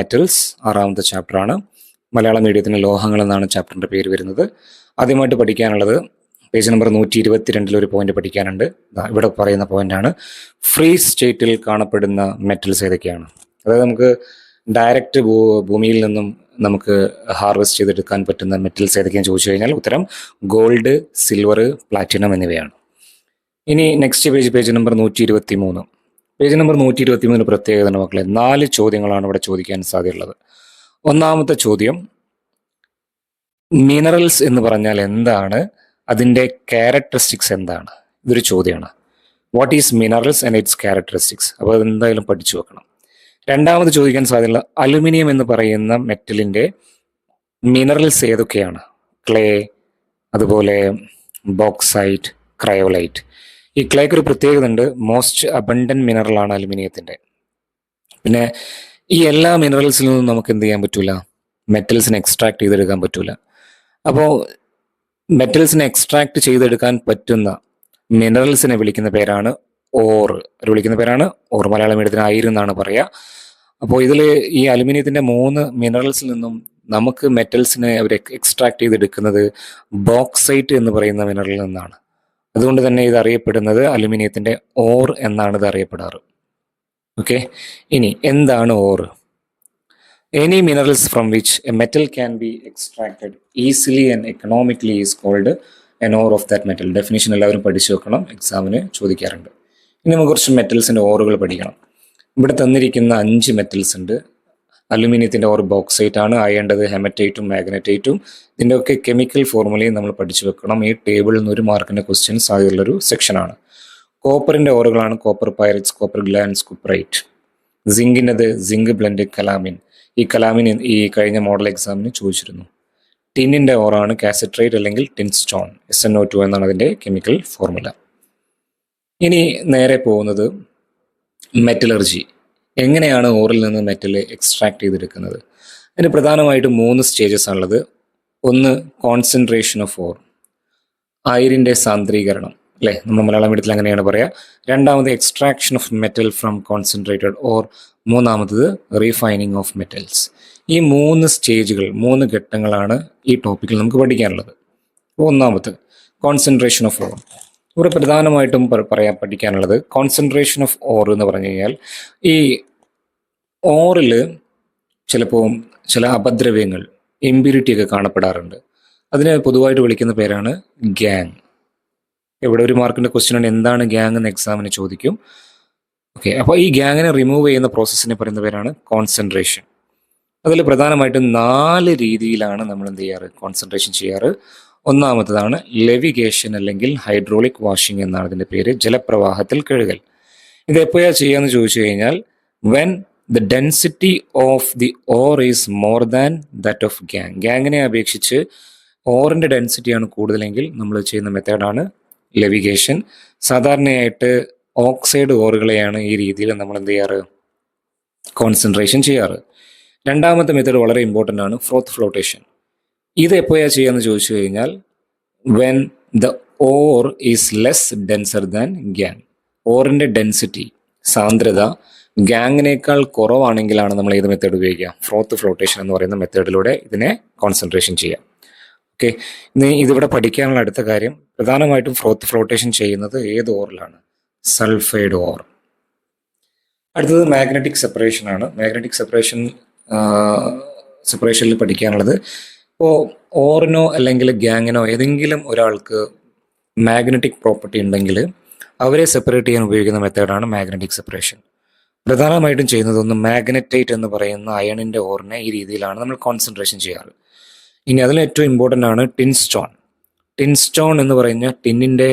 Metals 6ാമത്തെ ചാപ്റ്ററാണ്. മലയാളം മീഡിയത്തിന് ലോഹങ്ങൾ എന്നാണ് ചാപ്റ്ററിൻ്റെ പേര് വരുന്നത്. ആദ്യമായിട്ട് പഠിക്കാനുള്ളത് പേജ് നമ്പർ 122 ഒരു പോയിന്റ് പഠിക്കാനുണ്ട്. ഇവിടെ പറയുന്ന പോയിന്റാണ് ഫ്രീസ് സ്റ്റേറ്റിൽ കാണപ്പെടുന്ന മെറ്റൽസ് ഏതൊക്കെയാണ്. അതായത് നമുക്ക് ഡയറക്റ്റ് ഭൂമിയിൽ നിന്നും നമുക്ക് ഹാർവെസ്റ്റ് ചെയ്തെടുക്കാൻ പറ്റുന്ന മെറ്റൽസ് ഏതൊക്കെയാണെന്ന് ചോദിച്ചു കഴിഞ്ഞാൽ ഉത്തരം ഗോൾഡ്, സിൽവർ, പ്ലാറ്റിനം എന്നിവയാണ്. ഇനി next page number 123. Page number 123 പ്രത്യേകത മക്കളെ 4 ചോദ്യങ്ങളാണ് ഇവിടെ ചോദിക്കാൻ സാധ്യതയുള്ളത്. ഒന്നാമത്തെ ചോദ്യം, മിനറൽസ് എന്ന് പറഞ്ഞാൽ എന്താണ്, അതിൻ്റെ ക്യാരക്ടറിസ്റ്റിക്സ് എന്താണ്? ഇതൊരു ചോദ്യമാണ്. What is minerals and it's characteristics? അപ്പോൾ അതെന്തായാലും പഠിച്ചു വെക്കണം. രണ്ടാമത് ചോദിക്കാൻ സാധ്യതയുള്ള അലുമിനിയം എന്ന് പറയുന്ന മെറ്റലിൻ്റെ മിനറൽസ് ഏതൊക്കെയാണ്? ക്ലേ, അതുപോലെ ബോക്സൈറ്റ്, ക്രയോലൈറ്റ്. ഈ ക്ലേക്ക് ഒരു പ്രത്യേകത ഉണ്ട്, മോസ്റ്റ് അബണ്ടന്റ് മിനറലാണ് അലുമിനിയത്തിൻ്റെ. പിന്നെ ഈ എല്ലാ മിനറൽസിൽ നിന്നും നമുക്ക് എന്ത് ചെയ്യാൻ പറ്റൂല, മെറ്റൽസിനെ എക്സ്ട്രാക്ട് ചെയ്തെടുക്കാൻ പറ്റൂല. അപ്പോൾ മെറ്റൽസിനെ എക്സ്ട്രാക്ട് ചെയ്തെടുക്കാൻ പറ്റുന്ന മിനറൽസിനെ വിളിക്കുന്ന പേരാണ് ഓർ. വിളിക്കുന്ന പേരാണ് ഓർ. മലയാളം മീഡിയത്തിന് അയിര് എന്നാണ് പറയുക. അപ്പോൾ ഇതിൽ ഈ അലുമിനിയത്തിൻ്റെ 3 മിനറൽസിൽ നിന്നും നമുക്ക് മെറ്റൽസിനെ അവർ എക്സ്ട്രാക്ട് ചെയ്തെടുക്കുന്നത് ബോക്സൈറ്റ് എന്ന് പറയുന്ന മിനറലിൽ നിന്നാണ്. അതുകൊണ്ട് തന്നെ ഇത് അറിയപ്പെടുന്നത് അലുമിനിയത്തിൻ്റെ ഓർ എന്നാണ് ഇത് അറിയപ്പെടാറ്. ഓക്കെ, ഇനി എന്താണ് ore? Any minerals from which a metal can be extracted easily and economically is called an ore of that metal. Definition എല്ലാവരും പഠിച്ചു വെക്കണം, എക്സാമിന് ചോദിക്കാറുണ്ട്. ഇനി നമുക്ക് കുറച്ച് മെറ്റൽസിൻ്റെ ഓറുകൾ പഠിക്കണം. ഇവിടെ തന്നിരിക്കുന്ന 5 മെറ്റൽസ് ഉണ്ട്. അലുമിനിയത്തിൻ്റെ ഓർ ബോക്സൈറ്റ് ആണ്, അയേണ്ടത് ഹെമറ്റൈറ്റും മാഗ്നറ്റൈറ്റും. ഇതിൻ്റെ ഒക്കെ കെമിക്കൽ ഫോർമുലയും നമ്മൾ പഠിച്ചു വെക്കണം. ഈ ടേബിളിൽ നിന്ന് 1 മാർക്കിൻ്റെ ക്വസ്റ്റ്യൻ സാധ്യതയുള്ളൊരു സെക്ഷനാണ്. കോപ്പറിൻ്റെ ഓറുകളാണ് copper pyrites, copper glance, cuprite. സിങ്കിൻ്റെത് സിങ്ക് ബ്ലെൻഡ്, കലാമിൻ. ഈ കലാമിൻ ഈ കഴിഞ്ഞ മോഡൽ എക്സാമിന് ചോദിച്ചിരുന്നു. ടിന്നിൻ്റെ ഓറാണ് കാസട്രൈറ്റ് അല്ലെങ്കിൽ ടിൻ സ്റ്റോൺ, SnO2 എന്നാണ് അതിൻ്റെ കെമിക്കൽ ഫോർമുല. ഇനി നേരെ പോകുന്നത് മെറ്റലർജി. എങ്ങനെയാണ് ഓറിൽ നിന്ന് മെറ്റൽ എക്സ്ട്രാക്ട് ചെയ്തെടുക്കുന്നത്? അതിന് പ്രധാനമായിട്ടും 3 സ്റ്റേജസ് ആണുള്ളത്. ഒന്ന് കോൺസെൻട്രേഷൻ ഓഫ് ഓർ, അയിരിൻ്റെ സാന്ദ്രീകരണം, അല്ലേ? നമ്മൾ മലയാളം മീഡിയത്തിൽ അങ്ങനെയാണ് പറയുക. രണ്ടാമത് extraction of metal from concentrated or. മൂന്നാമത്തത് റീഫൈനിങ് ഓഫ് മെറ്റൽസ്. ഈ 3 സ്റ്റേജുകൾ, 3 ഘട്ടങ്ങളാണ് ഈ ടോപ്പിക്കിൽ നമുക്ക് പഠിക്കാനുള്ളത്. ഒന്നാമത് കോൺസെൻട്രേഷൻ ഓഫ് ഓർ. ഇവിടെ പ്രധാനമായിട്ടും പഠിക്കാനുള്ളത് കോൺസെൻട്രേഷൻ ഓഫ് ഓർ എന്ന് പറഞ്ഞു കഴിഞ്ഞാൽ ഈ ഓറിൽ ചിലപ്പോൾ ചില അപദ്രവ്യങ്ങൾ, ഇമ്പ്യൂരിറ്റി ഒക്കെ കാണപ്പെടാറുണ്ട്. അതിനെ പൊതുവായിട്ട് വിളിക്കുന്ന പേരാണ് ഗ്യാങ്. ഇവിടെ 1 മാർക്കിൻ്റെ ക്വസ്റ്റ്യൻ ആണ്, എന്താണ് ഗ്യാങ് എന്ന് എക്സാമിന് ചോദിക്കും. ഓക്കെ, അപ്പോൾ ഈ ഗ്യാങ്ങിനെ റിമൂവ് ചെയ്യുന്ന പ്രോസസ്സിനെ പറയുന്ന പേരാണ് കോൺസെൻട്രേഷൻ. അതിൽ പ്രധാനമായിട്ടും 4 രീതിയിലാണ് നമ്മൾ എന്ത് ചെയ്യാറ്, കോൺസെൻട്രേഷൻ ചെയ്യാറ്. ഒന്നാമത്തതാണ് ലെവിഗേഷൻ അല്ലെങ്കിൽ ഹൈഡ്രോളിക് വാഷിംഗ് എന്നാണ് ഇതിൻ്റെ പേര്, ജലപ്രവാഹത്തിൽ കഴുകൽ. ഇത് എപ്പോഴാണ് ചെയ്യാന്ന് ചോദിച്ചു കഴിഞ്ഞാൽ when the density of the ore is more than that of gangue. ഗ്യാങ്ങിനെ അപേക്ഷിച്ച് ഓറിൻ്റെ ഡെൻസിറ്റിയാണ് കൂടുതലെങ്കിൽ നമ്മൾ ചെയ്യുന്ന മെത്തേഡാണ് ലെവിഗേഷൻ. സാധാരണയായിട്ട് ഓക്സൈഡ് ഓറുകളെയാണ് ഈ രീതിയിൽ നമ്മൾ എന്ത് ചെയ്യാറ്, കോൺസെൻട്രേഷൻ ചെയ്യാറ്. രണ്ടാമത്തെ മെത്തേഡ് വളരെ ഇമ്പോർട്ടൻ്റ് ആണ്, ഫ്രോത്ത് ഫ്ലോട്ടേഷൻ. ഇത് എപ്പോഴാണ് ചെയ്യാന്ന് ചോദിച്ചു കഴിഞ്ഞാൽ when the ore is less denser than gangue. ഓറിൻ്റെ ഡെൻസിറ്റി, സാന്ദ്രത ഗ്യാങ്ങിനേക്കാൾ കുറവാണെങ്കിലാണ് നമ്മൾ ഏത് മെത്തേഡ് ഉപയോഗിക്കുക, ഫ്രോത്ത് ഫ്ലോട്ടേഷൻ എന്ന് പറയുന്ന മെത്തേഡിലൂടെ ഇതിനെ കോൺസെൻട്രേഷൻ ചെയ്യാം. ഓക്കെ, ഇനി ഇതിവിടെ പഠിക്കാനുള്ള അടുത്ത കാര്യം, പ്രധാനമായിട്ടും ഫ്രോത്ത് ഫ്ലോട്ടേഷൻ ചെയ്യുന്നത് ഏത് ഓറിലാണ്, സൾഫൈഡ് ഓർ. അടുത്തത് മാഗ്നറ്റിക് സെപ്പറേഷൻ ആണ്. മാഗ്നറ്റിക് സെപ്പറേഷനിൽ പഠിക്കാനുള്ളത്, ഇപ്പോൾ ഓറിനോ അല്ലെങ്കിൽ ഗ്യാങ്ങിനോ ഏതെങ്കിലും ഒരാൾക്ക് മാഗ്നറ്റിക് പ്രോപ്പർട്ടി ഉണ്ടെങ്കിൽ അവരെ സെപ്പറേറ്റ് ചെയ്യാൻ ഉപയോഗിക്കുന്ന മെത്തേഡാണ് മാഗ്നറ്റിക് സെപ്പറേഷൻ. പ്രധാനമായിട്ടും ചെയ്യുന്നത് ഒന്ന് മാഗ്നറ്റൈറ്റ് എന്ന് പറയുന്ന അയണിൻ്റെ ഓറിനെ ഈ രീതിയിലാണ് നമ്മൾ കോൺസെൻട്രേഷൻ ചെയ്യാറ്. ഇനി അതിൽ ഏറ്റവും ഇമ്പോർട്ടൻ്റ് ആണ് ടിൻ സ്റ്റോൺ. ടിൻ സ്റ്റോൺ എന്ന് പറയുന്ന ടിന്നിൻ്റെ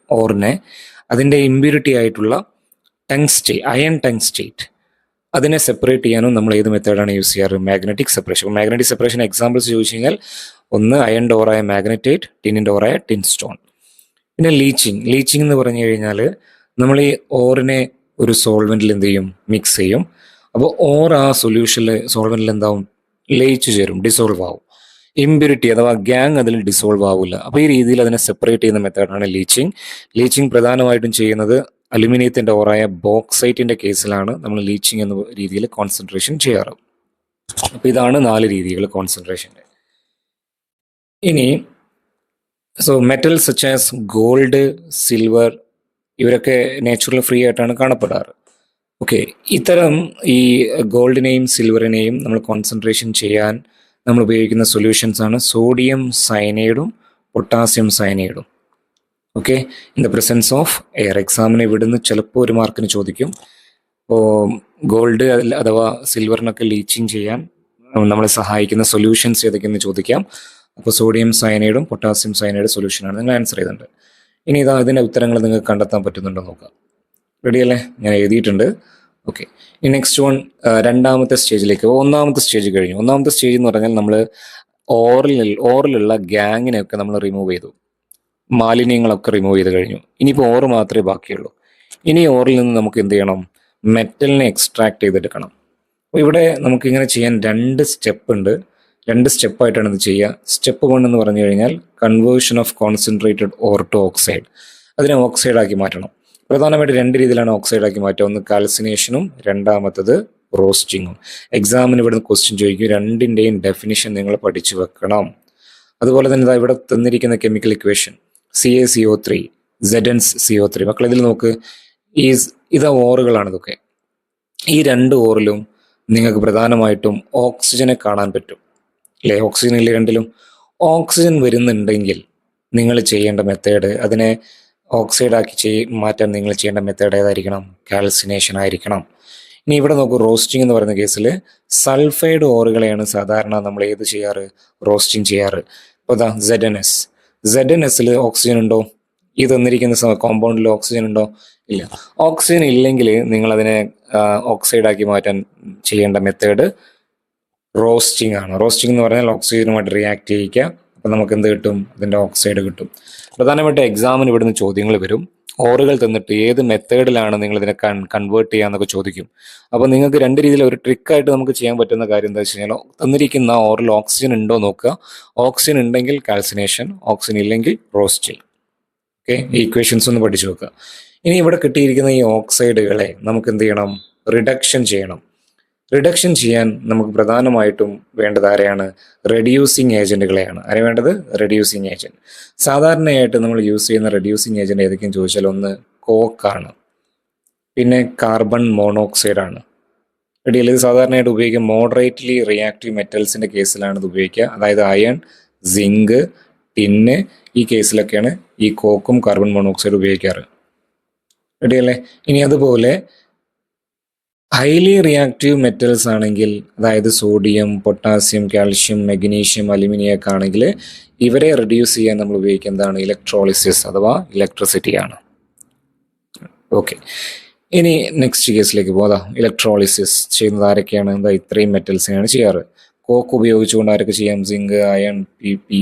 ഓറിനെ അതിൻ്റെ ഇമ്പ്യൂരിറ്റി ആയിട്ടുള്ള അയൺ ടങ്സ്റ്റേറ്റ് അതിനെ സെപ്പറേറ്റ് ചെയ്യാനും നമ്മൾ ഏത് മെത്തേഡാണ് യൂസ് ചെയ്യാറ്, magnetic separation. Magnetic separation examples ചോദിച്ചു കഴിഞ്ഞാൽ ഒന്ന് അയണിൻ്റെ ഓറായ മാഗ്നറ്റൈറ്റ്, ടിന്നിൻ്റെ ഓറായ ടിൻ സ്റ്റോൺ. പിന്നെ ലീച്ചിങ് എന്ന് പറഞ്ഞു കഴിഞ്ഞാൽ നമ്മൾ ഈ ഓറിനെ ഒരു സോൾവെൻറ്റിൽ എന്ത് ചെയ്യും, മിക്സ് ചെയ്യും. അപ്പോൾ ഓർ ആ സോൾവെൻറ്റിൽ എന്താവും, ലയിച്ചു ചേരും, ഡിസോൾവ് ആവും. ഇമ്പ്യൂരിറ്റി അഥവാ ഗ്യാങ് അതിൽ ഡിസോൾവ് ആവില്ല. അപ്പോൾ ഈ രീതിയിൽ അതിനെ സെപ്പറേറ്റ് ചെയ്യുന്ന മെത്തേഡാണ് ലീച്ചിങ്. പ്രധാനമായിട്ടും ചെയ്യുന്നത് അലുമിനിയത്തിൻ്റെ ഓറായ ബോക്സൈറ്റിൻ്റെ കേസിലാണ് നമ്മൾ ലീച്ചിങ് എന്ന രീതിയിൽ കോൺസെൻട്രേഷൻ ചെയ്യാറ്. അപ്പോൾ ഇതാണ് 4 രീതികൾ കോൺസെൻട്രേഷൻ്റെ. ഇനി metals such as gold, silver ഇവരൊക്കെ നാച്ചുറൽ ഫ്രീ ആയിട്ടാണ് കാണപ്പെടാറ്. ഓക്കെ, ഇത്തരം ഈ ഗോൾഡിനെയും സിൽവറിനെയും നമ്മൾ കോൺസെൻട്രേഷൻ ചെയ്യാൻ നമ്മൾ ഉപയോഗിക്കുന്ന സൊല്യൂഷൻസ് ആണ് സോഡിയം സയനൈഡും പൊട്ടാസ്യം സയനൈഡും. Okay, in the presence of air. എക്സാമിന് ഇവിടുന്ന് ചിലപ്പോൾ ഒരു മാർക്കിന് ചോദിക്കും. ഇപ്പോൾ ഗോൾഡ് അഥവാ സിൽവറിനൊക്കെ ലീച്ചിങ് ചെയ്യാൻ നമ്മളെ സഹായിക്കുന്ന സൊല്യൂഷൻസ് ഏതൊക്കെയെന്ന് ചോദിക്കാം. അപ്പോൾ സോഡിയം സയനൈഡും പൊട്ടാസ്യം സയനൈഡ് സൊല്യൂഷനാണ്. നിങ്ങൾ ആൻസർ ചെയ്തിട്ടുണ്ട്. ഇനി ഇതാ ഇതിൻ്റെ ഉത്തരങ്ങൾ നിങ്ങൾക്ക് കണ്ടെത്താൻ പറ്റുന്നുണ്ടോ നോക്കാം. റെഡിയല്ലേ? ഞാൻ എഴുതിയിട്ടുണ്ട്. ഓക്കെ, ഇനി നെക്സ്റ്റ് വൺ രണ്ടാമത്തെ സ്റ്റേജിലേക്ക്. ഒന്നാമത്തെ സ്റ്റേജ് കഴിഞ്ഞു. ഒന്നാമത്തെ സ്റ്റേജ് എന്ന് പറഞ്ഞാൽ നമ്മൾ ഓറിലുള്ള ഗ്യാങ്ങിനെയൊക്കെ നമ്മൾ റിമൂവ് ചെയ്തു, മാലിന്യങ്ങളൊക്കെ റിമൂവ് ചെയ്ത് കഴിഞ്ഞു. ഇനിയിപ്പോൾ ഓറ് മാത്രമേ ബാക്കിയുള്ളൂ. ഇനി ഓറിൽ നിന്ന് നമുക്ക് എന്ത് ചെയ്യണം? മെറ്റലിനെ എക്സ്ട്രാക്ട് ചെയ്തെടുക്കണം. അപ്പോൾ ഇവിടെ നമുക്കിങ്ങനെ ചെയ്യാൻ 2 സ്റ്റെപ്പ് ഉണ്ട്. 2 സ്റ്റെപ്പായിട്ടാണ് ഇത് ചെയ്യുക. സ്റ്റെപ്പ് 1 എന്ന് പറഞ്ഞു കഴിഞ്ഞാൽ conversion of concentrated ore to oxide. അതിനെ ഓക്സൈഡാക്കി മാറ്റണം. പ്രധാനമായിട്ട് 2 രീതിയിലാണ് ഓക്സൈഡാക്കി മാറ്റുക. ഒന്ന് കാൽസിനേഷനും, രണ്ടാമത്തത് റോസ്റ്റിങ്ങും. എക്സാമിന് ഇവിടുന്ന് ക്വസ്റ്റ്യൻ ചോദിക്കും. 2ൻ്റെയും ഡെഫിനിഷൻ നിങ്ങൾ പഠിച്ചു വെക്കണം. അതുപോലെ തന്നെ ഇവിടെ തന്നിരിക്കുന്ന കെമിക്കൽ ഇക്വേഷൻ CaCO3 ZnCO3. മക്കൾ ഇതിൽ നോക്ക്, ഇത് ഓറുകളാണ്. ഇതൊക്കെ ഈ 2 ഓറിലും നിങ്ങൾക്ക് പ്രധാനമായിട്ടും ഓക്സിജനെ കാണാൻ പറ്റും അല്ലേ? ഓക്സിജൻ ഇല്ല രണ്ടിലും. ഓക്സിജൻ വരുന്നുണ്ടെങ്കിൽ നിങ്ങൾ ചെയ്യേണ്ട മെത്തേഡ്, അതിനെ ഓക്സൈഡാക്കി മാറ്റാൻ നിങ്ങൾ ചെയ്യേണ്ട മെത്തേഡ് ഏതായിരിക്കണം? കാൽസിനേഷൻ ആയിരിക്കണം. ഇനി ഇവിടെ നോക്കൂ, റോസ്റ്റിംഗ് എന്ന് പറയുന്ന കേസിൽ സൾഫൈഡ് ഓറുകളെയാണ് സാധാരണ നമ്മൾ ഏത് ചെയ്യാറ്? റോസ്റ്റിംഗ് ചെയ്യാറ്. ഇപ്പോൾ ഇതാ ZnSൽ ഓക്സിജൻ ഉണ്ടോ? ഈ തന്നിരിക്കുന്ന കോമ്പൗണ്ടിൽ ഓക്സിജൻ ഉണ്ടോ? ഇല്ല. ഓക്സിജൻ ഇല്ലെങ്കിൽ നിങ്ങൾ അതിനെ ഓക്സൈഡാക്കി മാറ്റാൻ ചെയ്യേണ്ട മെത്തേഡ് റോസ്റ്റിംഗ് ആണ്. റോസ്റ്റിംഗ് എന്ന് പറഞ്ഞാൽ ഓക്സിജനുമായിട്ട് റിയാക്ട് ചെയ്യിക്കുക. അപ്പം നമുക്ക് എന്ത് കിട്ടും? അതിൻ്റെ ഓക്സൈഡ് കിട്ടും. പ്രധാനമായിട്ട് എക്സാമിന് ഇവിടുന്ന് ചോദ്യങ്ങൾ വരും. ഓറുകൾ തന്നിട്ട് ഏത് മെത്തേഡിലാണ് നിങ്ങൾ ഇതിനെ കൺവേർട്ട് ചെയ്യാന്നൊക്കെ ചോദിക്കും. അപ്പോൾ നിങ്ങൾക്ക് 2 രീതിയിൽ ഒരു ട്രിക്കായിട്ട് നമുക്ക് ചെയ്യാൻ പറ്റുന്ന കാര്യം എന്താ വെച്ച് കഴിഞ്ഞാൽ, തന്നിരിക്കുന്ന ഓറിൽ ഓക്സിജൻ ഉണ്ടോ നോക്കുക. ഓക്സിജൻ ഉണ്ടെങ്കിൽ കാൽസിനേഷൻ, ഓക്സിജൻ ഇല്ലെങ്കിൽ റോസ്റ്റിംഗ്. ഓക്കെ, ഈ ഇക്വേഷൻസ് ഒന്ന് പഠിച്ചു വെക്കുക. ഇനി ഇവിടെ കിട്ടിയിരിക്കുന്ന ഈ ഓക്സൈഡുകളെ നമുക്ക് എന്ത് ചെയ്യണം? റിഡക്ഷൻ ചെയ്യണം. റിഡക്ഷൻ ചെയ്യാൻ നമുക്ക് പ്രധാനമായിട്ടും വേണ്ടത് ആരെയാണ്? റെഡ്യൂസിങ് ഏജന്റുകളെയാണ്. ആരെ വേണ്ടത്? Reducing agent. സാധാരണയായിട്ട് നമ്മൾ യൂസ് ചെയ്യുന്ന റെഡ്യൂസിങ് ഏജന്റ് ഏതൊക്കെയെന്ന് ചോദിച്ചാൽ, ഒന്ന് കോക്കാണ്, പിന്നെ കാർബൺ മോണോക്സൈഡ് ആണ്. റെഡിയല്ലേ? ഇത് സാധാരണയായിട്ട് ഉപയോഗിക്കുക മോഡറേറ്റ്ലി റിയാക്റ്റീവ് മെറ്റൽസിന്റെ കേസിലാണ് ഇത് ഉപയോഗിക്കുക. അതായത് അയൺ, സിങ്ക്, ടിന്ന്, ഈ കേസിലൊക്കെയാണ് ഈ കോക്കും കാർബൺ മോണോക്സൈഡ് ഉപയോഗിക്കാറ്. റെഡിയല്ലേ? ഇനി അതുപോലെ ഹൈലി റിയാക്റ്റീവ് മെറ്റൽസ് ആണെങ്കിൽ, അതായത് sodium, potassium, calcium, magnesium, aluminium ഒക്കെ ആണെങ്കിൽ ഇവരെ റെഡ്യൂസ് ചെയ്യാൻ നമ്മൾ ഉപയോഗിക്കുക എന്താണ്? ഇലക്ട്രോളിസിസ് അഥവാ ഇലക്ട്രിസിറ്റി ആണ്. ഓക്കെ, ഇനി നെക്സ്റ്റ് കേസിലേക്ക് പോകാം. ഇലക്ട്രോളിസിസ് ചെയ്യുന്നത് ആരൊക്കെയാണ്? എന്താ ഇത്രയും മെറ്റൽസിനെയാണ് ചെയ്യാറ്. കോക്ക് ഉപയോഗിച്ചുകൊണ്ട് ആരൊക്കെ ചെയ്യാം? Zinc, iron, PP.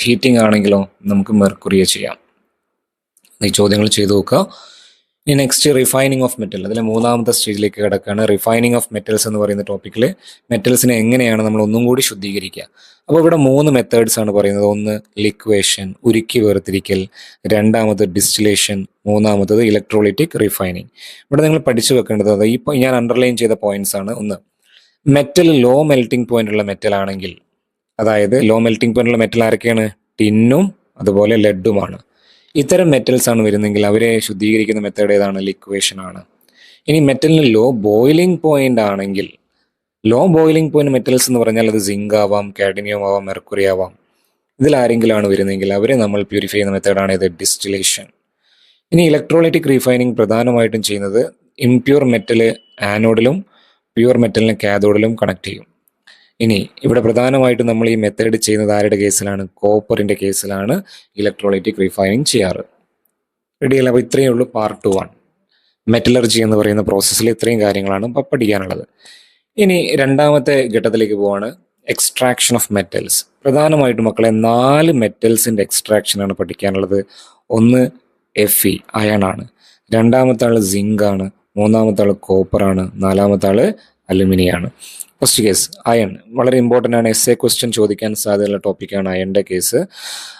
ഹീറ്റിംഗ് ആണെങ്കിലോ നമുക്ക് മെർക്കുറിയെ ചെയ്യാം. ഈ ചോദ്യങ്ങൾ ചെയ്തു നോക്കുക. ഇനി നെക്സ്റ്റ് റിഫൈനിങ് ഓഫ് മെറ്റൽ. അതിലെ 3ാമത്തെ സ്റ്റേജിലേക്ക് കിടക്കുകയാണ്. റിഫൈനിങ് ഓഫ് മെറ്റൽസ് എന്ന് പറയുന്ന ടോപ്പിക്കിൽ മെറ്റൽസിനെ എങ്ങനെയാണ് നമ്മൾ ഒന്നും കൂടി ശുദ്ധീകരിക്കുക. അപ്പോൾ ഇവിടെ 3 മെത്തേഡ്സ് ആണ് പറയുന്നത്. ഒന്ന് ലിക്വേഷൻ, ഉരുക്കി വേർതിരിക്കൽ, രണ്ടാമത് ഡിസ്റ്റിലേഷൻ, മൂന്നാമത്തത് ഇലക്ട്രോളിറ്റിക് റിഫൈനിങ്. ഇവിടെ നിങ്ങൾ പഠിച്ചു വെക്കേണ്ടത് ഇപ്പോൾ ഞാൻ അണ്ടർലൈൻ ചെയ്ത പോയിന്റ്സ് ആണ്. ഒന്ന്, മെറ്റൽ ലോ മെൽറ്റിംഗ് പോയിന്റ് ഉള്ള മെറ്റൽ ആണെങ്കിൽ, അതായത് ലോ മെൽറ്റിംഗ് പോയിന്റ് ഉള്ള മെറ്റൽ ആരൊക്കെയാണ്? ടിന്നും അതുപോലെ ലെഡുമാണ്. ഇത്തരം മെറ്റൽസ് ആണ് വരുന്നെങ്കിൽ അവരെ ശുദ്ധീകരിക്കുന്ന മെത്തേഡ് ഏതാണ്? ലിക്വേഷൻ ആണ്. ഇനി മെറ്റലിന് ലോ ബോയിലിംഗ് പോയിന്റ് ആണെങ്കിൽ, ലോ ബോയിലിംഗ് പോയിന്റ് മെറ്റൽസ് എന്ന് പറഞ്ഞാൽ അത് സിങ്ക് ആവാം, കാഡ്മിയം ആവാം, മെർക്കുറി ആവാം. ഇതിലാരെങ്കിലും ആണ് വരുന്നെങ്കിൽ അവരെ നമ്മൾ പ്യൂരിഫൈ ചെയ്യുന്ന മെത്തേഡാണ് ഇത് ഡിസ്റ്റിലേഷൻ. ഇനി ഇലക്ട്രോലൈറ്റിക് റീഫൈനിങ് പ്രധാനമായിട്ടും ചെയ്യുന്നത് ഇംപ്യൂർ മെറ്റൽ ആനോഡിലും പ്യൂർ മെറ്റലിനെ കാഥോഡിലും കണക്ട് ചെയ്യും. ഇനി ഇവിടെ പ്രധാനമായിട്ടും നമ്മൾ ഈ മെത്തേഡ് ചെയ്യുന്നത് ആരുടെ കേസിലാണ്? കോപ്പറിന്റെ കേസിലാണ് ഇലക്ട്രോലൈറ്റിക് റീഫൈനിങ് ചെയ്യാറ്. റെഡിയല്ല? അപ്പോൾ ഇത്രയേ ഉള്ളൂ പാർട്ട് 1. മെറ്റലർജി എന്ന് പറയുന്ന പ്രോസസ്സിൽ ഇത്രയും കാര്യങ്ങളാണ് പഠിക്കാനുള്ളത്. ഇനി രണ്ടാമത്തെ ഘട്ടത്തിലേക്ക് പോവാണ്, എക്സ്ട്രാക്ഷൻ ഓഫ് മെറ്റൽസ്. പ്രധാനമായിട്ടും മക്കളെ 4 മെറ്റൽസിന്റെ എക്സ്ട്രാക്ഷനാണ് പഠിക്കാനുള്ളത്. ഒന്ന് Fe അയൺ ആണ്, രണ്ടാമത്തെ ആള് സിങ്ക് ആണ്, മൂന്നാമത്തെ ആള് കോപ്പർ ആണ്, നാലാമത്തെ ആള് അലുമിനിയാണ്. ഫസ്റ്റ് കേസ് അയൺ വളരെ ഇമ്പോർട്ടൻ്റ് ആണ്. എസ്എ ക്വസ്റ്റ്യൻ ചോദിക്കാൻ സാധ്യതയുള്ള ടോപ്പിക്കാണ് അയണിൻ്റെ കേസ്.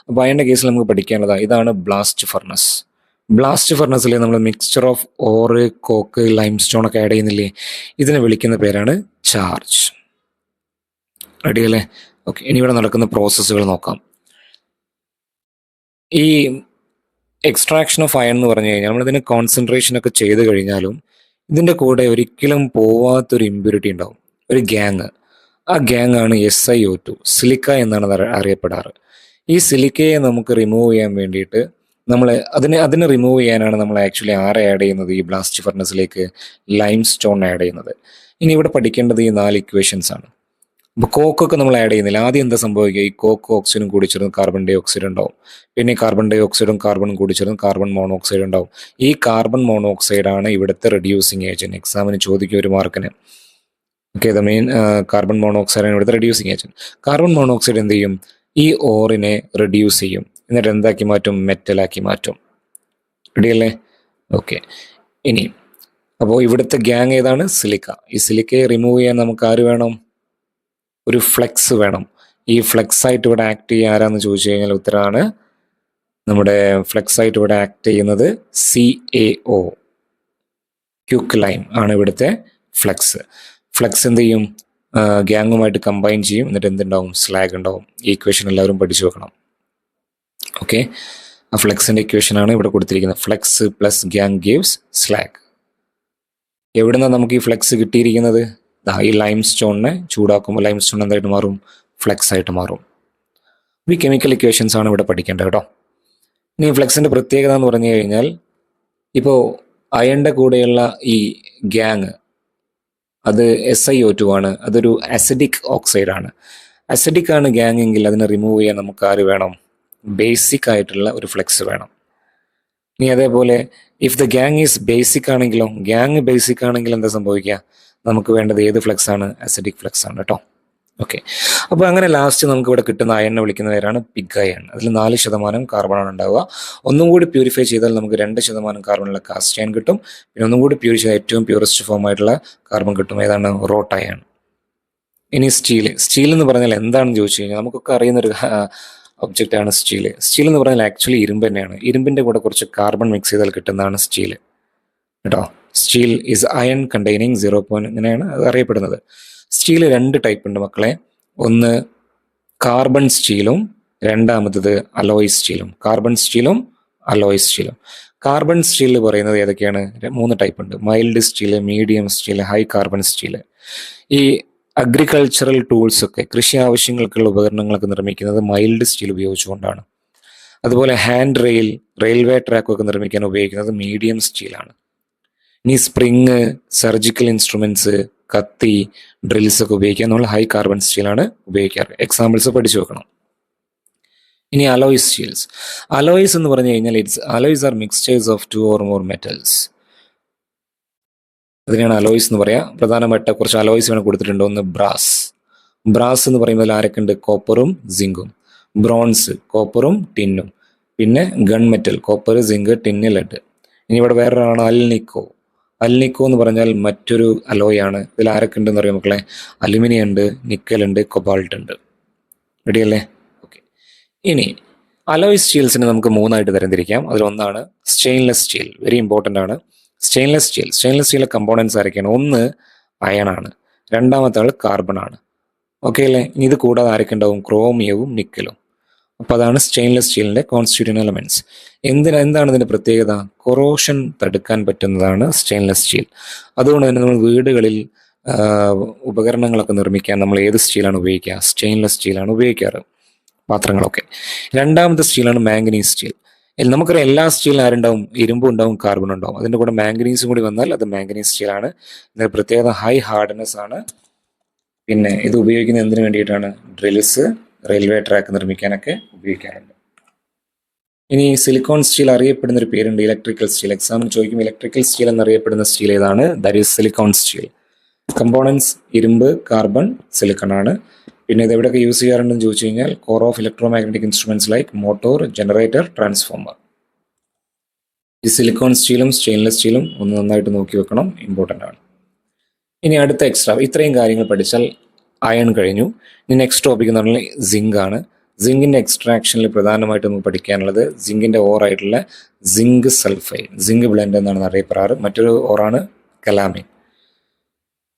അപ്പോൾ അയണിൻ്റെ കേസിൽ നമുക്ക് പഠിക്കാനുള്ളത് ഇതാണ് ബ്ലാസ്റ്റ് ഫർണസ്. ബ്ലാസ്റ്റ് ഫർണസിൽ നമ്മൾ മിക്സ്ചർ ഓഫ് ഓറ്, കോക്ക്, ലൈംസ്റ്റോൺ ഒക്കെ ആഡ് ചെയ്യുന്നില്ലേ, ഇതിനെ വിളിക്കുന്ന പേരാണ് ചാർജ്. റെഡിയല്ലേ? ഓക്കെ, ഇനി ഇവിടെ നടക്കുന്ന പ്രോസസ്സുകൾ നോക്കാം. ഈ എക്സ്ട്രാക്ഷൻ ഓഫ് അയൺ എന്ന് പറഞ്ഞു കഴിഞ്ഞാൽ നമ്മളിതിന് കോൺസെൻട്രേഷൻ ഒക്കെ ചെയ്ത് കഴിഞ്ഞാലും ഇതിൻ്റെ കൂടെ ഒരിക്കലും പോവാത്തൊരു ഇമ്പ്യൂരിറ്റി ഉണ്ടാവും, ഒരു ഗ്യാങ്. ആ ഗ്യാങ് ആണ് SiO2, സിലിക്ക എന്നാണ് അത് അറിയപ്പെടാറ്. ഈ സിലിക്കയെ നമുക്ക് റിമൂവ് ചെയ്യാൻ വേണ്ടിയിട്ട് അതിനെ റിമൂവ് ചെയ്യാനാണ് നമ്മൾ ആക്ച്വലി ആരെ ആഡ് ചെയ്യുന്നത്, ഈ ബ്ലാസ്റ്റ് ഫർണസിലേക്ക് ലൈം സ്റ്റോൺ ആഡ് ചെയ്യുന്നത്. ഇനി ഇവിടെ പഠിക്കേണ്ടത് ഈ 4 ഇക്വേഷൻസ് ആണ്. അപ്പോൾ കോക്കൊക്കെ നമ്മൾ ആഡ് ചെയ്യുന്നില്ല. ആദ്യം എന്താ സംഭവിക്കുക, ഈ കോക്ക് ഓക്സിജനും കൂടി ചേർന്ന് കാർബൺ ഡൈ ഓക്സൈഡ് ഉണ്ടാവും. പിന്നെ കാർബൺ ഡൈ ഓക്സൈഡും കാർബണും കൂടി ചേർന്ന് കാർബൺ മോണോക്സൈഡ് ഉണ്ടാവും. ഈ കാർബൺ മോണോക്സൈഡ് ആണ് ഇവിടുത്തെ റെഡ്യൂസിങ് ഏജന്റ്. എക്സാമിന് ചോദിക്കും ഒരു മാർക്കിന്. Okay, the main carbon monoxide ആണ് ഇവിടുത്തെ റെഡ്യൂസിങ് ഏജന്റ്. കാർബൺ മോണോക്സൈഡ് എന്ത് ചെയ്യും, ഈ ഓറിനെ റെഡ്യൂസ് ചെയ്യും, എന്നിട്ട് എന്താക്കി മാറ്റും, മെറ്റലാക്കി മാറ്റും. റെഡിയല്ലേ? ഓക്കെ, ഇനി അപ്പോൾ ഇവിടുത്തെ ഗ്യാങ് ഏതാണ്, സിലിക്ക. ഈ സിലിക്കയെ റിമൂവ് ചെയ്യാൻ നമുക്ക് ആര് വേണം, ഒരു ഫ്ലെക്സ് വേണം. ഈ ഫ്ലെക്സ് ആയിട്ട് ഇവിടെ ആക്ട് ചെയ്യുക ആരാന്ന് ചോദിച്ചു കഴിഞ്ഞാൽ ഉത്തരമാണ് നമ്മുടെ ഫ്ലെക്സ് ആയിട്ട് ഇവിടെ ആക്ട് ചെയ്യുന്നത് CaO, ക്യുക്ക് ലൈം ആണ് ഇവിടുത്തെ ഫ്ലെക്സ്. ഫ്ലെക്സ് എന്ത് ചെയ്യും, ഗ്യാങ്ങുമായിട്ട് കമ്പൈൻ ചെയ്യും, എന്നിട്ട് എന്തുണ്ടാവും, സ്ലാഗ് ഉണ്ടാവും. ഈ ഇക്വേഷൻ എല്ലാവരും പഠിച്ചു വെക്കണം. ഓക്കെ, ആ ഫ്ലെക്സിന്റെ ഇക്വേഷൻ ആണ് ഇവിടെ കൊടുത്തിരിക്കുന്നത്. Flex plus gang gives slag. എവിടുന്നാണ് നമുക്ക് ഈ ഫ്ലെക്സ് കിട്ടിയിരിക്കുന്നത്, ഈ ലൈം സ്റ്റോണിനെ ചൂടാക്കുമ്പോൾ ലൈം സ്റ്റോൺ എന്തായിട്ട് മാറും, ഫ്ലെക്സ് ആയിട്ട് മാറും. ഈ കെമിക്കൽ ഇക്വേഷൻസ് ആണ് ഇവിടെ പഠിക്കേണ്ടത് കേട്ടോ. ഇനി ഫ്ലെക്സിന്റെ പ്രത്യേകത എന്ന് പറഞ്ഞു കഴിഞ്ഞാൽ, ഇപ്പോൾ അയണിന്റെ കൂടെയുള്ള ഈ ഗ്യാങ് അത് SiO2 ആണ്. അതൊരു അസിഡിക് ഓക്സൈഡ് ആണ്. അസിഡിക് ആണ് ഗ്യാങ് എങ്കിൽ അതിനെ റിമൂവ് ചെയ്യാൻ നമുക്ക് ആര് വേണം, ബേസിക് ആയിട്ടുള്ള ഒരു ഫ്ലെക്സ് വേണം. ഇനി അതേപോലെ if the gang is basic ആണെങ്കിലോ, ഗ്യാങ് ബേസിക് ആണെങ്കിൽ എന്താ സംഭവിക്കുക, നമുക്ക് വേണ്ടത് ഏത് ഫ്ലെക്സ് ആണ്, അസിഡിക് ഫ്ലെക്സ് ആണ് കേട്ടോ. ഓക്കെ, അപ്പോൾ അങ്ങനെ ലാസ്റ്റ് നമുക്ക് ഇവിടെ കിട്ടുന്ന അയണിനെ വിളിക്കുന്ന പേരാണ് പിഗ് അയൺ. അതിൽ 4% കാർബണാണ് ഉണ്ടാവുക. ഒന്നും കൂടി പ്യൂരിഫൈ ചെയ്താൽ നമുക്ക് 2% കാർബണുള്ള കാസ്റ്റ് അയൺ കിട്ടും. പിന്നെ ഒന്നും കൂടി പ്യൂരിഫൈ ചെയ്താൽ ഏറ്റവും പ്യൂറസ്റ്റ് ഫോം ആയിട്ടുള്ള കാർബൺ കിട്ടും. ഏതാണ്, റോട്ട് അയൺ. ഇനി സ്റ്റീൽ എന്ന് പറഞ്ഞാൽ എന്താണെന്ന് ചോദിച്ചു കഴിഞ്ഞാൽ നമുക്കൊക്കെ അറിയുന്നൊരു ഒബ്ജക്റ്റ് ആണ് സ്റ്റീൽ. സ്റ്റീൽ എന്ന് പറഞ്ഞാൽ ആക്ച്വലി ഇരുമ്പ് തന്നെയാണ്. ഇരുമ്പിന്റെ കൂടെ കുറച്ച് കാർബൺ മിക്സ് ചെയ്താൽ കിട്ടുന്നതാണ് സ്റ്റീൽ കേട്ടോ. Steel is iron containing 0. ഇങ്ങനെയാണ് അത് അറിയപ്പെടുന്നത്. സ്റ്റീൽ 2 ടൈപ്പ് ഉണ്ട് മക്കളെ. ഒന്ന് കാർബൺ സ്റ്റീലും, രണ്ടാമത്തത് അലോയ് സ്റ്റീലും. കാർബൺ സ്റ്റീലും അലോയ് സ്റ്റീലും. കാർബൺ സ്റ്റീൽ പറയുന്നത് ഏതൊക്കെയാണ്, 3 ടൈപ്പ് ഉണ്ട്. Mild steel, medium steel, high carbon steel. ഈ അഗ്രികൾച്ചറൽ ടൂൾസ് ഒക്കെ, കൃഷി ആവശ്യങ്ങൾക്കുള്ള ഉപകരണങ്ങളൊക്കെ നിർമ്മിക്കുന്നത് മൈൽഡ് സ്റ്റീൽ ഉപയോഗിച്ചുകൊണ്ടാണ്. അതുപോലെ ഹാൻഡ് റെയിൽ, റെയിൽവേ ട്രാക്കൊക്കെ നിർമ്മിക്കാൻ ഉപയോഗിക്കുന്നത് മീഡിയം സ്റ്റീലാണ്. ഇനി സ്പ്രിങ്, സർജിക്കൽ ഇൻസ്ട്രുമെന്റ്സ്, കത്തി, ഡ്രിൽസ് ഒക്കെ ഉപയോഗിക്കാൻ നമ്മൾ ഹൈ കാർബൺ സ്റ്റീലാണ് ഉപയോഗിക്കാറ്. എക്സാമ്പിൾസ് പഠിച്ചു വെക്കണം. ഇനി അലോയ് സ്റ്റീൽസ്. അലോയ്സ് എന്ന് പറഞ്ഞു കഴിഞ്ഞാൽ alloys are mixtures of 2 or more metals. അതിനെയാണ് അലോയ്സ് എന്ന് പറയാം. പ്രധാനമായിട്ട് കുറച്ച് അലോയ്സ് വേണം കൊടുത്തിട്ടുണ്ട്. ഒന്ന് ബ്രാസ് എന്ന് പറയുമ്പോൾ ആരൊക്കെ ഉണ്ട്, കോപ്പറും സിങ്കും. ബ്രോൺസ്, കോപ്പറും ടിന്നും. പിന്നെ gun metal, copper, zinc, tin, lead. ഇനി ഇവിടെ വേറൊരാളാണ് അൽനിക്കോ എന്ന് പറഞ്ഞാൽ മറ്റൊരു അലോയ് ആണ്. ഇതിൽ ആരൊക്കെ ഉണ്ടെന്ന് അറിയാം മക്കളെ, അലുമിനിയം ഉണ്ട്, നിക്കൽ ഉണ്ട്, കൊബാൾട്ട് ഉണ്ട്. റെഡിയല്ലേ? ഓക്കെ, ഇനി അലോയ് സ്റ്റീൽസിനെ നമുക്ക് 3 ആയിട്ട് തരംതിരിക്കാം. അതിലൊന്നാണ് സ്റ്റെയിൻലെസ് സ്റ്റീൽ. വെരി ഇമ്പോർട്ടൻ്റ് ആണ് സ്റ്റെയിൻലെസ് സ്റ്റീലിലെ കമ്പോണൻസ് ആരൊക്കെയാണ്, ഒന്ന് അയൺ ആണ്, രണ്ടാമത്തെ ആൾ കാർബൺ ആണ്. ഓക്കെ അല്ലേ? ഇനി ഇത് കൂടാതെ ആരൊക്കെ ഉണ്ടാവും, ക്രോമിയവും നിക്കലും. അപ്പോൾ അതാണ് സ്റ്റെയിൻലെസ് സ്റ്റീലിന്റെ കോൺസ്റ്റിറ്റ്യൂട്ടിംഗ് എലമെന്റ്സ്. എന്താണ് ഇതിന്റെ പ്രത്യേകത, കൊറോഷൻ തടുക്കാൻ പറ്റുന്നതാണ് സ്റ്റെയിൻലെസ് സ്റ്റീൽ. അതുകൊണ്ട് തന്നെ നമ്മൾ വീടുകളിൽ ഉപകരണങ്ങളൊക്കെ നിർമ്മിക്കാൻ നമ്മൾ ഏത് സ്റ്റീലാണ് ഉപയോഗിക്കുക, സ്റ്റെയിൻലെസ് സ്റ്റീലാണ് ഉപയോഗിക്കാറ്, പാത്രങ്ങളൊക്കെ. രണ്ടാമത്തെ സ്റ്റീലാണ് മാംഗനീസ് സ്റ്റീൽ. നമുക്കറിയാം എല്ലാ സ്റ്റീലിനും ആരുണ്ടാവും, ഇരുമ്പും ഉണ്ടാവും, കാർബൺ ഉണ്ടാവും. അതിൻ്റെ കൂടെ മാംഗനീസും കൂടി വന്നാൽ അത് മാംഗനീസ് സ്റ്റീലാണ്. ഇതിന്റെ പ്രത്യേകത ഹൈ ഹാർഡ്നെസ് ആണ്. പിന്നെ ഇത് ഉപയോഗിക്കുന്നത് എന്തിനു വേണ്ടിയിട്ടാണ്, ഡ്രിൽസ്, റെയിൽവേ ട്രാക്ക് നിർമ്മിക്കാനൊക്കെ ഉപയോഗിക്കാറുണ്ട്. ഇനി സിലിക്കോൺ സ്റ്റീൽ അറിയപ്പെടുന്ന ഒരു പേരുണ്ട്, ഇലക്ട്രിക്കൽ സ്റ്റീൽ. എക്സാമിന് ചോദിക്കും ഇലക്ട്രിക്കൽ സ്റ്റീൽ എന്നറിയപ്പെടുന്ന സ്റ്റീൽ ഏതാണ്, that is silicon steel. Components ഇരുമ്പ്, കാർബൺ, സിലിക്കൺ ആണ്. പിന്നെ ഇത് എവിടെയൊക്കെ യൂസ് ചെയ്യാറുണ്ടെന്ന് ചോദിച്ചു കഴിഞ്ഞാൽ core of electromagnetic instruments like motor, generator, transformer. ഈ സിലിക്കോൺ സ്റ്റീലും സ്റ്റെയിൻലെസ് സ്റ്റീലും ഒന്ന് നന്നായിട്ട് നോക്കി വെക്കണം, ഇമ്പോർട്ടൻ്റ് ആണ്. ഇനി അടുത്ത ഇത്രയും കാര്യങ്ങൾ പഠിച്ചാൽ അയൺ കഴിഞ്ഞു. ഇനി നെക്സ്റ്റ് ടോപ്പിക് എന്ന് പറഞ്ഞാൽ സിങ്ക് ആണ്. സിങ്കിൻ്റെ എക്സ്ട്രാക്ഷനിൽ പ്രധാനമായിട്ട് നമുക്ക് പഠിക്കാനുള്ളത് സിങ്കിൻ്റെ ഓറായിട്ടുള്ള സിങ്ക് സൾഫൈഡ്, സിങ്ക് ബ്ലെൻഡ് എന്നാണ് അറിയപ്പെടാറ്. മറ്റൊരു ഓറാണ് കലാമിൻ.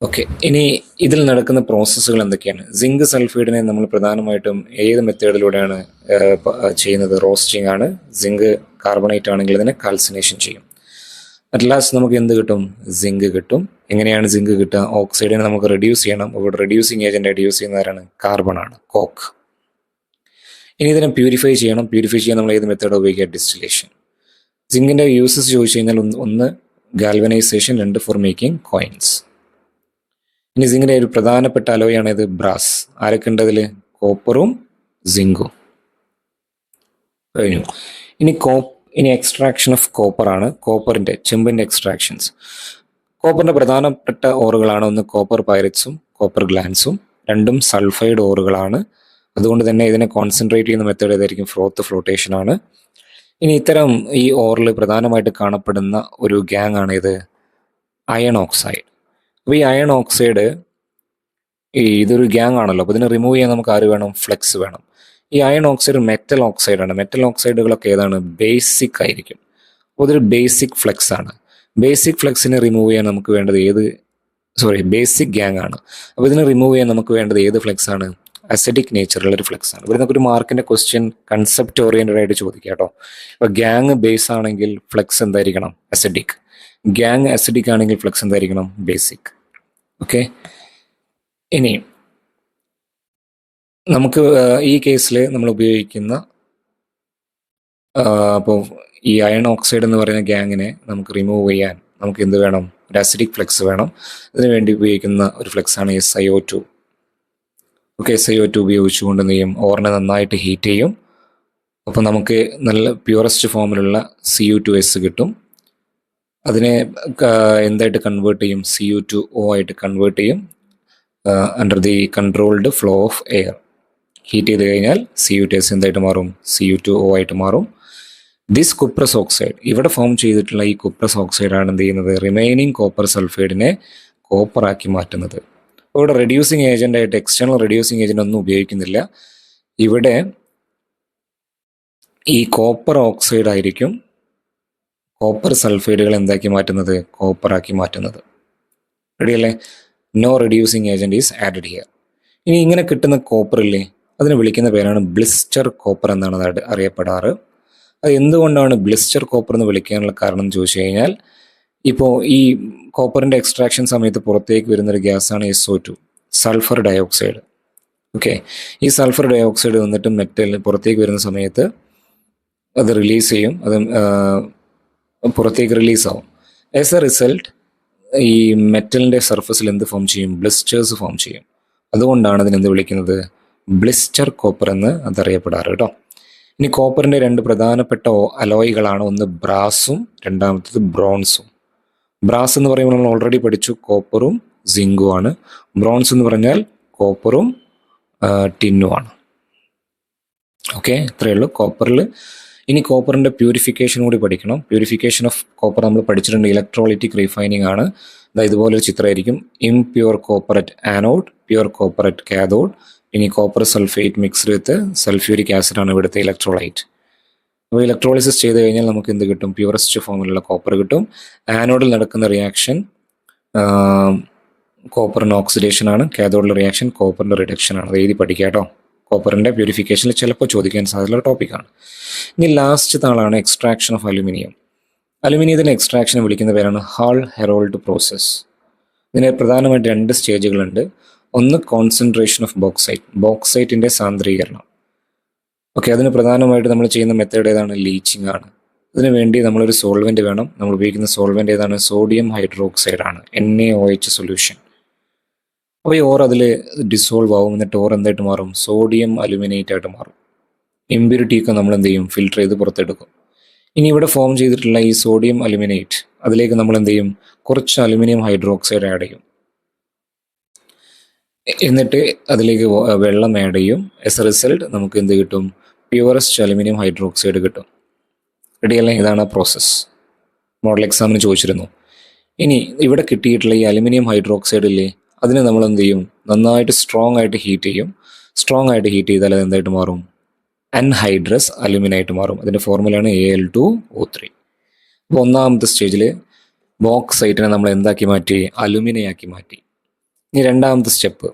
ഓക്കെ, ഇനി ഇതിൽ നടക്കുന്ന പ്രോസസ്സുകൾ എന്തൊക്കെയാണ്? സിങ്ക് സൾഫൈഡിനെ നമ്മൾ പ്രധാനമായിട്ടും ഏത് മെത്തേഡിലൂടെയാണ് ചെയ്യുന്നത്? റോസ്റ്റിംഗ് ആണ്. സിങ്ക് കാർബണേറ്റ് ആണെങ്കിൽ അതിനെ കാൽസിനേഷൻ ചെയ്യും. അറ്റ് ലാസ്റ്റ് നമുക്ക് എന്ത് കിട്ടും? സിങ്ക് കിട്ടും. എങ്ങനെയാണ് സിങ്ക് കിട്ടുക? ഓക്സൈഡിനെ നമുക്ക് റെഡ്യൂസ് ചെയ്യണം. ഇവിടെ റെഡ്യൂസിങ് ഏജന്റ് റെഡ്യൂസ് ചെയ്യുന്നവരാണ് കാർബൺ ആണ്, കോക്ക്. ഇനി ഇതിനെ പ്യൂരിഫൈ ചെയ്യണം. പ്യൂരിഫൈ ചെയ്യാൻ നമ്മൾ ഏത് മെത്തേഡ് ഉപയോഗിക്കുക? ഡിസ്റ്റിലേഷൻ. സിങ്കിന്റെ യൂസസ് ചോദിച്ചു കഴിഞ്ഞാൽ ഒന്ന് ഗാൽവനൈസേഷൻ, 2 ഫോർ മേക്കിംഗ് കോയിൻസ്. ഇനി സിങ്കിന്റെ ഒരു പ്രധാനപ്പെട്ട അലോയാണ് ഇത് ബ്രാസ്. ആരൊക്കെ ഉണ്ട് അതിൽ? കോപ്പറും സിങ്കും. കഴിഞ്ഞു. ഇനി എക്സ്ട്രാക്ഷൻ ഓഫ് കോപ്പർ ആണ്. കോപ്പറിന്റെ, ചെമ്പിന്റെ എക്സ്ട്രാക്ഷൻസ്. കോപ്പറിന്റെ പ്രധാനപ്പെട്ട ഓറുകളാണ് ഒന്ന് കോപ്പർ പൈററ്റ്സും കോപ്പർ ഗ്ലാൻസും. രണ്ടും സൾഫൈഡ് ഓറുകളാണ്. അതുകൊണ്ട് തന്നെ ഇതിനെ കോൺസെൻട്രേറ്റ് ചെയ്യുന്ന മെത്തേഡ് ഏതായിരിക്കും? ഫ്ലോട്ടേഷൻ ആണ്. ഇനി ഇത്തരം ഈ ഓറിൽ പ്രധാനമായിട്ട് കാണപ്പെടുന്ന ഒരു ഗ്യാങ് ആണ് ഇത് അയൺ ഓക്സൈഡ്. അപ്പോൾ ഈ അയൺ ഓക്സൈഡ് ഇതൊരു ഗ്യാങ് ആണല്ലോ. അപ്പോൾ ഇതിനെ റിമൂവ് ചെയ്യാൻ നമുക്ക് ആര് വേണം? ഫ്ലെക്സ് വേണം. ഈ അയൺ ഓക്സൈഡ് മെറ്റൽ ഓക്സൈഡാണ്. മെറ്റൽ ഓക്സൈഡുകളൊക്കെ ഏതാണ്? ബേസിക് ആയിരിക്കും. അപ്പോൾ ഇതൊരു ബേസിക് ഫ്ലെക്സ് ആണ്. ബേസിക് ഫ്ലെക്സിനെ റിമൂവ് ചെയ്യാൻ നമുക്ക് വേണ്ടത് ബേസിക് ഗ്യാങ് ആണ്. അപ്പോൾ ഇതിനെ റിമൂവ് ചെയ്യാൻ നമുക്ക് വേണ്ടത് ഏത് ഫ്ലെക്സ് ആണ്? അസിഡിക് നേച്ചറുള്ള ഒരു ഫ്ലെക്സ് ആണ്. ഇവിടെ നമുക്കൊരു മാർക്കിന്റെ ക്വസ്റ്റ്യൻ കൺസെപ്റ്റ് ഓറിയന്റഡ് ആയിട്ട് ചോദിക്കാം കേട്ടോ. അപ്പോൾ ഗ്യാങ് ബേസ് ആണെങ്കിൽ ഫ്ലെക്സ് എന്തായിരിക്കണം? അസിഡിക്. ഗ്യാങ് അസിഡിക് ആണെങ്കിൽ ഫ്ലെക്സ് എന്തായിരിക്കണം? ബേസിക്. ഓക്കെ, ഇനി നമുക്ക് ഈ കേസിൽ നമ്മൾ ഉപയോഗിക്കുന്ന അപ്പോൾ ഈ അയൺ ഓക്സൈഡ് എന്ന് പറയുന്ന ഗ്യാങ്ങിനെ നമുക്ക് റിമൂവ് ചെയ്യാൻ നമുക്ക് എന്ത് വേണം? ഒരു അസിഡിക് ഫ്ലെക്സ് വേണം. അതിനു വേണ്ടി ഉപയോഗിക്കുന്ന ഒരു ഫ്ലെക്സ് ആണ് SiO2. ഓക്കെ, SiO2 ഉപയോഗിച്ചുകൊണ്ട് എന്ത് ചെയ്യും? ഓറിനെ നന്നായിട്ട് ഹീറ്റ് ചെയ്യും. അപ്പോൾ നമുക്ക് നല്ല പ്യൂറസ്റ്റ് ഫോമിലുള്ള Cu2S കിട്ടും. അതിനെ എന്തായിട്ട് കൺവേർട്ട് ചെയ്യും? Cu2O ആയിട്ട് കൺവേർട്ട് ചെയ്യും under the controlled flow of air. Heat ചെയ്ത് കഴിഞ്ഞാൽ Cu2S എന്തായിട്ട് മാറും? Cu2O ആയിട്ട് മാറും. ദിസ് കുപ്രസ് ഓക്സൈഡ്, ഇവിടെ ഫോം ചെയ്തിട്ടുള്ള ഈ കുപ്രസ് ഓക്സൈഡ് ആണ് എന്ത് ചെയ്യുന്നത്? റിമൈനിങ് കോപ്പർ സൾഫൈഡിനെ കോപ്പറാക്കി മാറ്റുന്നത്. ഇവിടെ റെഡ്യൂസിങ് ഏജന്റ് ആയിട്ട് എക്സ്റ്റേണൽ റെഡ്യൂസിങ് ഏജന്റ് ഒന്നും ഉപയോഗിക്കുന്നില്ല. ഇവിടെ ഈ കോപ്പർ ഓക്സൈഡ് ആയിരിക്കും കോപ്പർ സൾഫൈഡുകൾ എന്താക്കി മാറ്റുന്നത്? കോപ്പറാക്കി മാറ്റുന്നത്. റെഡിയല്ലേ? No reducing agent is added here. ഇനി ഇങ്ങനെ കിട്ടുന്ന കോപ്പറില്ലേ, അതിനെ വിളിക്കുന്ന പേരാണ് ബ്ലിസ്റ്റർ കോപ്പർ എന്നാണ് അത് അറിയപ്പെടാറ്. അത് എന്തുകൊണ്ടാണ് ബ്ലിസ്റ്റർ കോപ്പർ എന്ന് വിളിക്കാനുള്ള കാരണം എന്ന് ചോദിച്ചു കഴിഞ്ഞാൽ, ഇപ്പോൾ ഈ കോപ്പറിന്റെ എക്സ്ട്രാക്ഷൻ സമയത്ത് പുറത്തേക്ക് വരുന്നൊരു ഗ്യാസാണ് SO2, സൾഫർ ഡയോക്സൈഡ്. ഓക്കെ, ഈ സൾഫർ ഡയോക്സൈഡ് വന്നിട്ട് മെറ്റൽ പുറത്തേക്ക് വരുന്ന സമയത്ത് അത് റിലീസ് ചെയ്യും. അത് പുറത്തേക്ക് റിലീസാവും. ആസ് എ റിസൾട്ട് ഈ മെറ്റലിന്റെ സർഫസിൽ എന്ത് ഫോം ചെയ്യും? ബ്ലിസ്റ്റേഴ്സ് ഫോം ചെയ്യും. അതുകൊണ്ടാണ് അതിനെന്ത് വിളിക്കുന്നത്? ബ്ലിസ്റ്റർ കോപ്പർ എന്ന് അതറിയപ്പെടാറ് കേട്ടോ. ഇനി കോപ്പറിന്റെ 2 പ്രധാനപ്പെട്ട അലോയികളാണ്. ഒന്ന് ബ്രാസും രണ്ടാമത്തത് ബ്രോൺസും. ബ്രാസ് എന്ന് പറയുമ്പോൾ നമ്മൾ ഓൾറെഡി പഠിച്ചു, കോപ്പറും സിങ്കും ആണ്. ബ്രോൺസ് എന്ന് പറഞ്ഞാൽ കോപ്പറും ടിന്നുമാണ്. ഓക്കെ, ഇത്രയേ ഉള്ളൂ കോപ്പറിൽ. ഇനി കോപ്പറിന്റെ പ്യൂരിഫിക്കേഷൻ കൂടി പഠിക്കണം. പ്യൂരിഫിക്കേഷൻ ഓഫ് കോപ്പർ നമ്മൾ പഠിച്ചിട്ടുണ്ട്, ഇലക്ട്രോളിറ്റിക് റീഫൈനിങ് ആണ്. ഇതുപോലൊരു ചിത്രമായിരിക്കും. Impure copper at anode, pure copper at cathode. ഇനി copper sulphate mixed with sulphuric acid ആണ് ഇവിടുത്തെ ഇലക്ട്രോലൈറ്റ്. അപ്പോൾ ഇലക്ട്രോളിസിസ് ചെയ്ത് കഴിഞ്ഞാൽ നമുക്ക് എന്ത് കിട്ടും? പ്യൂറസ്റ്റ് ഫോമിലുള്ള കോപ്പർ കിട്ടും. ആനോഡിൽ നടക്കുന്ന റിയാക്ഷൻ കോപ്പറിൻ്റെ ഓക്സിഡേഷൻ ആണ്. കാഥോഡിലെ റിയാക്ഷൻ കോപ്പറിൻ്റെ റിഡക്ഷൻ ആണ്. അത് എഴുതി പഠിക്കുക കേട്ടോ. കോപ്പറിൻ്റെ പ്യൂരിഫിക്കേഷനിൽ ചിലപ്പോൾ ചോദിക്കാൻ സാധ്യതയുള്ള ടോപ്പിക്കാണ്. ഇനി ലാസ്റ്റ് താളാണ് എക്സ്ട്രാക്ഷൻ ഓഫ് അലുമിനിയം. അലുമിനിയത്തിൻ്റെ എക്സ്ട്രാക്ഷനെ വിളിക്കുന്ന പേരാണ് ഹാൾ ഹെറോൾഡ് പ്രോസസ്സ്. ഇതിന് പ്രധാനമായിട്ട് 2 സ്റ്റേജുകളുണ്ട്. ഒന്ന് കോൺസെൻട്രേഷൻ ഓഫ് ബോക്സൈറ്റ്, ബോക്സൈറ്റിൻ്റെ സാന്ദ്രീകരണം. ഓക്കെ, അതിന് പ്രധാനമായിട്ട് നമ്മൾ ചെയ്യുന്ന മെത്തേഡ് ഏതാണ്? ലീച്ചിങ് ആണ്. അതിനു വേണ്ടി നമ്മളൊരു സോൾവെന്റ് വേണം. നമ്മൾ ഉപയോഗിക്കുന്ന സോൾവെന്റ് ഏതാണ്? സോഡിയം ഹൈഡ്രോക്സൈഡ് ആണ്, NaOH സൊല്യൂഷൻ. അപ്പോൾ ഈ ഓർ അതിൽ ഡിസോൾവ് ആവും. എന്നിട്ട് ഓർ എന്തായിട്ട് മാറും? സോഡിയം അലുമിനേറ്റ് ആയിട്ട് മാറും. ഇമ്പ്യൂരിറ്റിയൊക്കെ നമ്മൾ എന്ത് ചെയ്യും? ഫിൽട്ടർ ചെയ്ത് പുറത്തെടുക്കും. ഇനി ഇവിടെ ഫോം ചെയ്തിട്ടുള്ള ഈ സോഡിയം അലുമിനേറ്റ്, അതിലേക്ക് നമ്മൾ എന്ത് ചെയ്യും? കുറച്ച് അലുമിനിയം ഹൈഡ്രോക്സൈഡ് ആഡ് ചെയ്യും. എന്നിട്ട് അതിലേക്ക് വെള്ളം ആഡ് ചെയ്യും. ആസ് എ റിസൾട്ട് നമുക്ക് എന്ത് കിട്ടും? പ്യൂറസ്റ്റ് അലുമിനിയം ഹൈഡ്രോക്സൈഡ് കിട്ടും. റെഡിയല്ലേ? ഇതാണ് ആ പ്രോസസ്സ്. മോഡൽ എക്സാമിന് ചോദിച്ചിരുന്നു. ഇനി ഇവിടെ കിട്ടിയിട്ടുള്ള ഈ അലുമിനിയം ഹൈഡ്രോക്സൈഡ് ഇല്ലേ, അതിനെ നമ്മൾ എന്ത് ചെയ്യും? നന്നായിട്ട് സ്ട്രോങ് ആയിട്ട് ഹീറ്റ് ചെയ്യും. സ്ട്രോങ് ആയിട്ട് ഹീറ്റ് ചെയ്താൽ അത് എന്തായിട്ട് മാറും? അൻഹൈഡ്രസ് അലുമിനായിട്ട് മാറും. അതിൻ്റെ ഫോർമുലയാണ് Al2O3. അപ്പോൾ ഒന്നാമത്തെ സ്റ്റേജിൽ ബോക്സൈറ്റിനെ നമ്മൾ എന്താക്കി മാറ്റി? അലുമിനയാക്കി മാറ്റി. ഇനി രണ്ടാമത്തെ സ്റ്റെപ്പ്,